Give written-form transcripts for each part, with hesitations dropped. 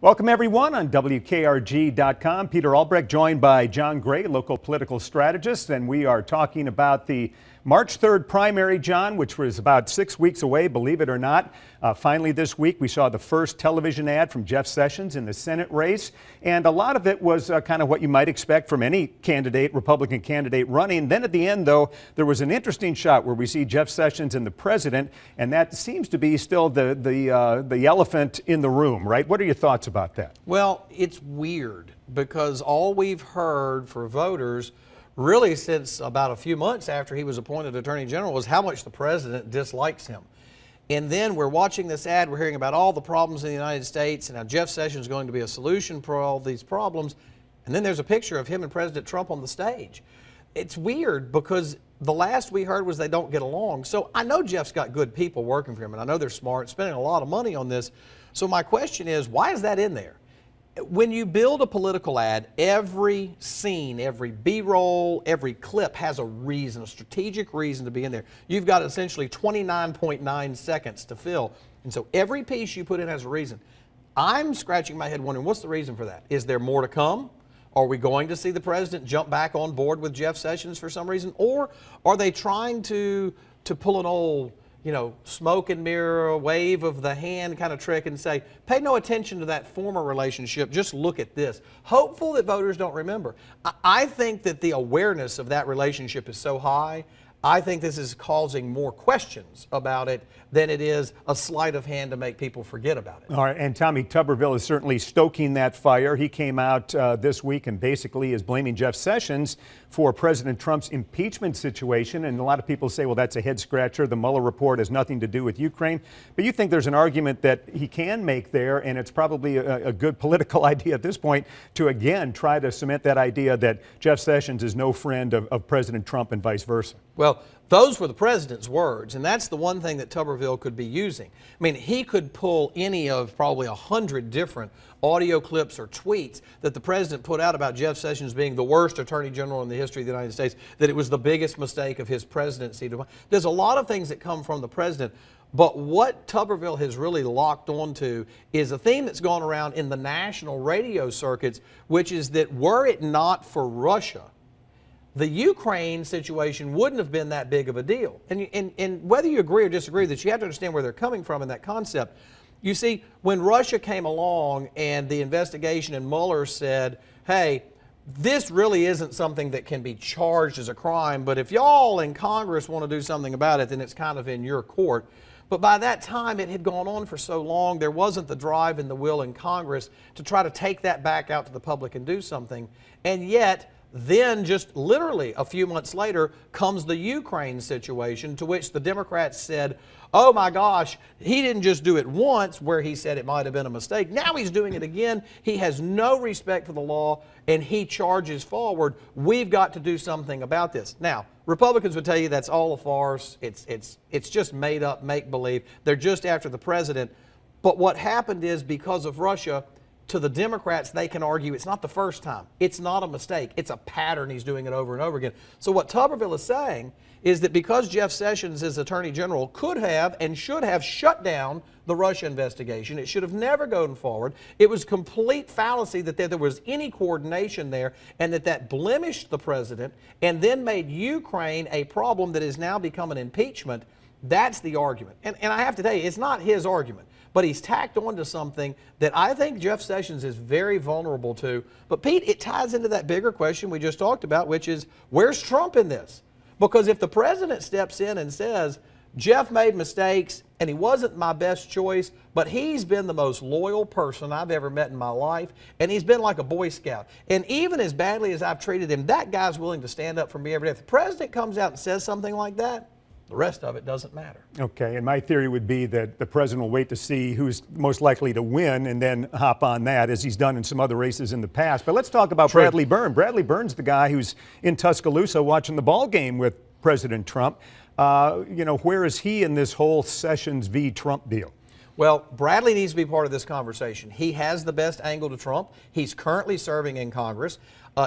Welcome everyone on WKRG.com. Peter Albrecht joined by John Gray, local political strategist, and we are talking about the March 3rd primary, John, which was about 6 weeks away, believe it or not. Finally this week we saw the first television ad from Jeff Sessions in the Senate race, and a lot of it was kind of what you might expect from any candidate, Republican candidate running. Then at the end, though, there was an interesting shot where we see Jeff Sessions and the president, and that seems to be still the elephant in the room, right? What are your thoughts about that? Well, it's weird because all we've heard for voters really since about a few months after he was appointed Attorney General was how much the president dislikes him. And then we're watching this ad, we're hearing about all the problems in the United States and how Jeff Sessions is going to be a solution for all these problems. And then there's a picture of him and President Trump on the stage. It's weird because the last we heard was they don't get along. So I know Jeff's got good people working for him, and I know they're smart, spending a lot of money on this. So my question is, why is that in there? When you build a political ad, every scene, every B-roll, every clip has a reason, a strategic reason to be in there. You've got essentially 29.9 seconds to fill. And so every piece you put in has a reason. I'm scratching my head wondering, what's the reason for that? Is there more to come? Are we going to see the president jump back on board with Jeff Sessions for some reason? Or are they trying to pull an old, smoke and mirror, wave of the hand kind of trick and say, pay no attention to that former relationship, just look at this. Hopeful that voters don't remember. I think that the awareness of that relationship is so high, I think this is causing more questions about it than it is a sleight of hand to make people forget about it. All right, and Tommy Tuberville is certainly stoking that fire. He came out this week and basically is blaming Jeff Sessions for President Trump's impeachment situation. And a lot of people say, well, that's a head scratcher. The Mueller report has nothing to do with Ukraine. But you think there's an argument that he can make there, and it's probably a good political idea at this point to, again, try to cement that idea that Jeff Sessions is no friend of President Trump and vice versa. Well, those were the president's words, and that's the one thing that Tuberville could be using. I mean, he could pull any of probably 100 different audio clips or tweets that the president put out about Jeff Sessions being the worst attorney general in the history of the United States, that it was the biggest mistake of his presidency. There's a lot of things that come from the president, but what Tuberville has really locked onto is a theme that's gone around in the national radio circuits, which is that were it not for Russia, the Ukraine situation wouldn't have been that big of a deal. And whether you agree or disagree with this, you have to understand where they're coming from in that concept. You see, when Russia came along and the investigation and Mueller said, hey, this really isn't something that can be charged as a crime, but if y'all in Congress want to do something about it, then it's kind of in your court. But by that time, it had gone on for so long, there wasn't the drive and the will in Congress to try to take that back out to the public and do something. And yet, then just literally a few months later comes the Ukraine situation, to which the Democrats said, oh my gosh, he didn't just do it once where he said it might have been a mistake. Now he's doing it again. He has no respect for the law and he charges forward. We've got to do something about this. Now, Republicans would tell you that's all a farce. It's just made up, make-believe. They're just after the president. But what happened is, because of Russia, to the Democrats, they can argue it's not the first time. It's not a mistake. It's a pattern. He's doing it over and over again. So what Tuberville is saying is that because Jeff Sessions, as Attorney General, could have and should have shut down the Russia investigation, it should have never gone forward. It was complete fallacy that there was any coordination there, and that blemished the president and then made Ukraine a problem that has now become an impeachment. That's the argument. And I have to tell you, it's not his argument. But he's tacked on to something that I think Jeff Sessions is very vulnerable to. But Pete, it ties into that bigger question we just talked about, which is, where's Trump in this? Because if the president steps in and says, Jeff made mistakes and he wasn't my best choice, but he's been the most loyal person I've ever met in my life, and he's been like a Boy Scout. And even as badly as I've treated him, that guy's willing to stand up for me every day. If the president comes out and says something like that, the rest of it doesn't matter. Okay, and my theory would be that the president will wait to see who's most likely to win and then hop on that, as he's done in some other races in the past. But let's talk about Bradley Byrne. Bradley Byrne's the guy who's in Tuscaloosa watching the ball game with President Trump. Where is he in this whole Sessions v. Trump deal? Well, Bradley needs to be part of this conversation. He has the best angle to Trump. He's currently serving in Congress.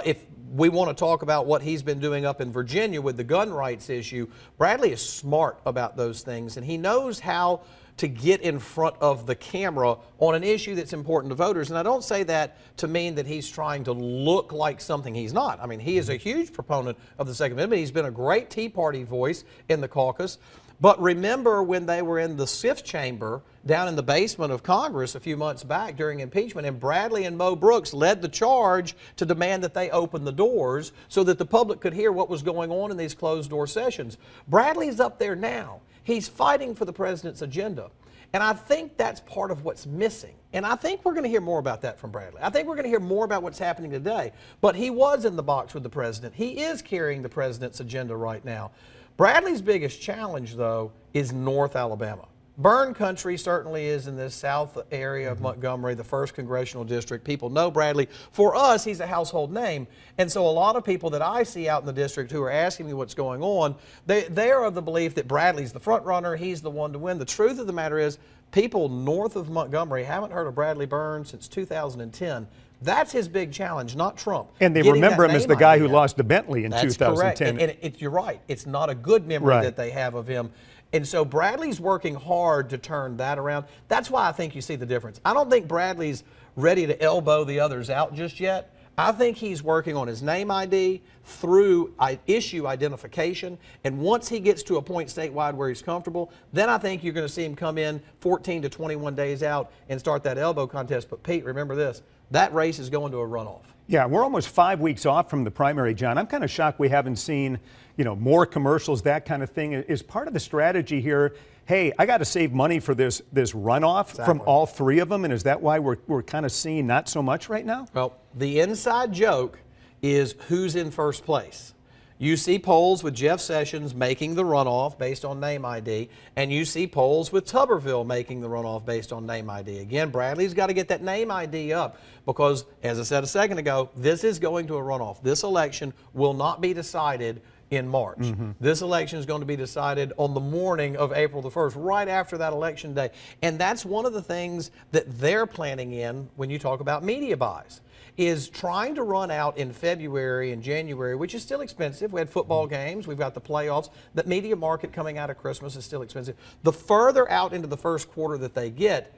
If we want to talk about what he's been doing up in Virginia with the gun rights issue, Bradley is smart about those things, and he knows how to get in front of the camera on an issue that's important to voters. And I don't say that to mean that he's trying to look like something he's not. I mean, he is a huge proponent of the Second Amendment. He's been a great Tea Party voice in the caucus. But remember when they were in the SIF chamber down in the basement of Congress a few months back during impeachment, and Bradley and Mo Brooks led the charge to demand that they open the doors so that the public could hear what was going on in these closed-door sessions. Bradley's up there now. He's fighting for the president's agenda. And I think that's part of what's missing. And I think we're going to hear more about that from Bradley. I think we're going to hear more about what's happening today. But he was in the box with the president. He is carrying the president's agenda right now. Bradley's biggest challenge, though, is North Alabama. Burn country certainly is in this south area of Montgomery, the 1st Congressional District. People know Bradley. For us, he's a household name. And so a lot of people that I see out in the district who are asking me what's going on, they are of the belief that Bradley's the front runner, he's the one to win. The truth of the matter is, people north of Montgomery haven't heard of Bradley Byrne since 2010. That's his big challenge, not Trump. And they remember him as the guy who lost to Bentley in 2010. Correct. And you're right. It's not a good memory that they have of him. And so Bradley's working hard to turn that around. That's why I think you see the difference. I don't think Bradley's ready to elbow the others out just yet. I think he's working on his name ID through issue identification. And once he gets to a point statewide where he's comfortable, then I think you're going to see him come in 14 to 21 days out and start that elbow contest. But Pete, remember this, that race is going to a runoff. Yeah, we're almost 5 weeks off from the primary, John. I'm kind of shocked we haven't seen, more commercials, that kind of thing. Is part of the strategy here, hey, I got to save money for this runoff from all three of them, and is that why we're kind of seeing not so much right now? Well, the inside joke is who's in first place. You see polls with Jeff Sessions making the runoff based on name ID, and you see polls with Tuberville making the runoff based on name ID. Again, Bradley's got to get that name ID up because, as I said a second ago, this is going to a runoff. This election will not be decided in March. This election is going to be decided on the morning of April the 1st, right after that election day. And that's one of the things that they're planning in when you talk about media buys, is trying to run out in February and January, which is still expensive. We had football games, we've got the playoffs. The media market coming out of Christmas is still expensive. The further out into the first quarter that they get,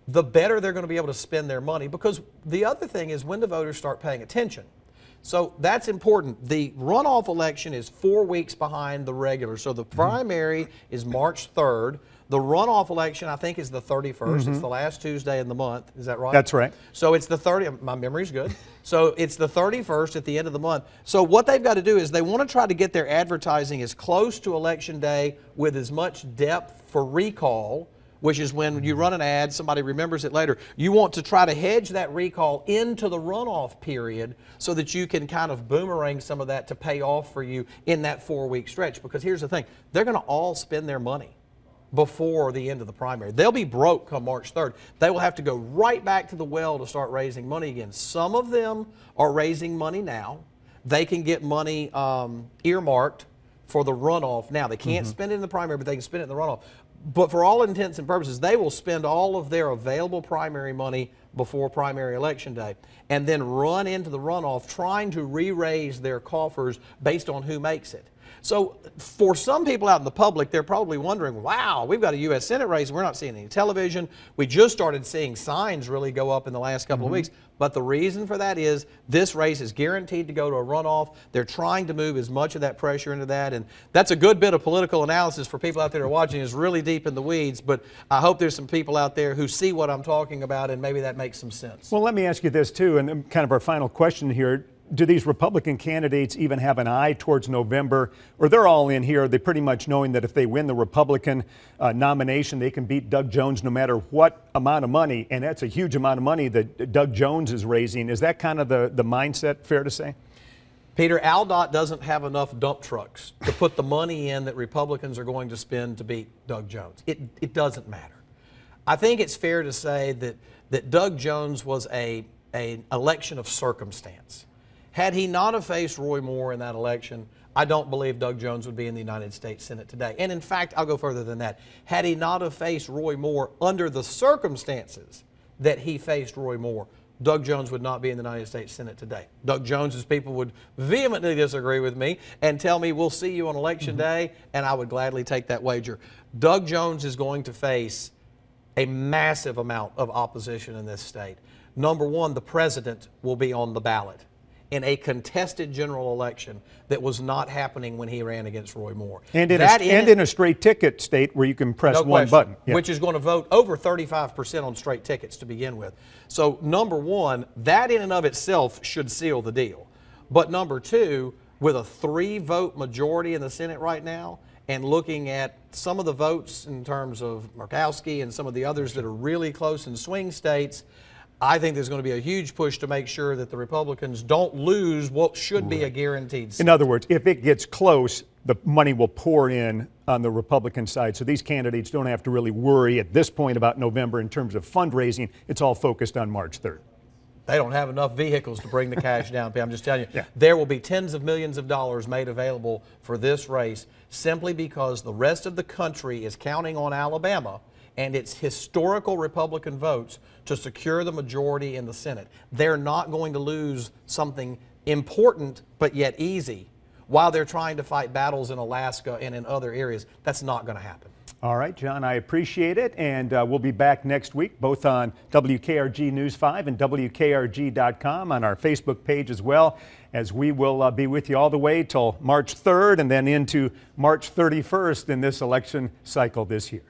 the better they're going to be able to spend their money, because the other thing is when the voters start paying attention. So that's important. The runoff election is 4 weeks behind the regular. So the primary is March 3rd. The runoff election, I think, is the 31st. It's the last Tuesday in the month. Is that right? That's right. So it's the 30th. My memory's good. So it's the 31st at the end of the month. So what they've got to do is they want to try to get their advertising as close to Election Day with as much depth for recall, which is when you run an ad, somebody remembers it later. You want to try to hedge that recall into the runoff period so that you can kind of boomerang some of that to pay off for you in that 4-week stretch. Because here's the thing, they're going to all spend their money before the end of the primary. They'll be broke come March 3rd. They will have to go right back to the well to start raising money again. Some of them are raising money now. They can get money earmarked for the runoff now. They can't spend it in the primary, but they can spend it in the runoff. But for all intents and purposes, they will spend all of their available primary money before primary election day and then run into the runoff trying to re-raise their coffers based on who makes it. So for some people out in the public, they're probably wondering, wow, we've got a U.S. Senate race and we're not seeing any television. We just started seeing signs really go up in the last couple of weeks. But the reason for that is this race is guaranteed to go to a runoff. They're trying to move as much of that pressure into that. And that's a good bit of political analysis for people out there who are watching. It's really deep in the weeds. But I hope there's some people out there who see what I'm talking about and maybe that makes some sense. Well, let me ask you this, too, and kind of our final question here. Do these Republican candidates even have an eye towards November, or they're all in here? They pretty much knowing that if they win the Republican nomination, they can beat Doug Jones no matter what amount of money, and that's a huge amount of money that Doug Jones is raising. Is that kind of the mindset, fair to say? Peter, AlDOT doesn't have enough dump trucks to put the money in that Republicans are going to spend to beat Doug Jones. It doesn't matter. I think it's fair to say that Doug Jones was an election of circumstance. Had he not have faced Roy Moore in that election, I don't believe Doug Jones would be in the United States Senate today. And in fact, I'll go further than that. Had he not have faced Roy Moore under the circumstances that he faced Roy Moore, Doug Jones would not be in the United States Senate today. Doug Jones's people would vehemently disagree with me and tell me we'll see you on Election Day, and I would gladly take that wager. Doug Jones is going to face a massive amount of opposition in this state. Number one, the president will be on the ballot in a contested general election that was not happening when he ran against Roy Moore. And in a straight ticket state where you can press no one question, button. Yeah. which is going to vote over 35% on straight tickets to begin with. So number one, that in and of itself should seal the deal. But number two, with a 3-vote majority in the Senate right now, and looking at some of the votes in terms of Murkowski and some of the others that are really close in swing states, I think there's going to be a huge push to make sure that the Republicans don't lose what should be a guaranteed seat. In other words, if it gets close, the money will pour in on the Republican side. So these candidates don't have to really worry at this point about November in terms of fundraising. It's all focused on March 3rd. They don't have enough vehicles to bring the cash down. I'm just telling you, Yeah. There will be tens of millions of dollars made available for this race simply because the rest of the country is counting on Alabama and its historical Republican votes to secure the majority in the Senate. They're not going to lose something important but yet easy while they're trying to fight battles in Alaska and in other areas. That's not going to happen. All right, John, I appreciate it, and we'll be back next week, both on WKRG News 5 and WKRG.com, on our Facebook page as well, as we will be with you all the way till March 3rd and then into March 31st in this election cycle this year.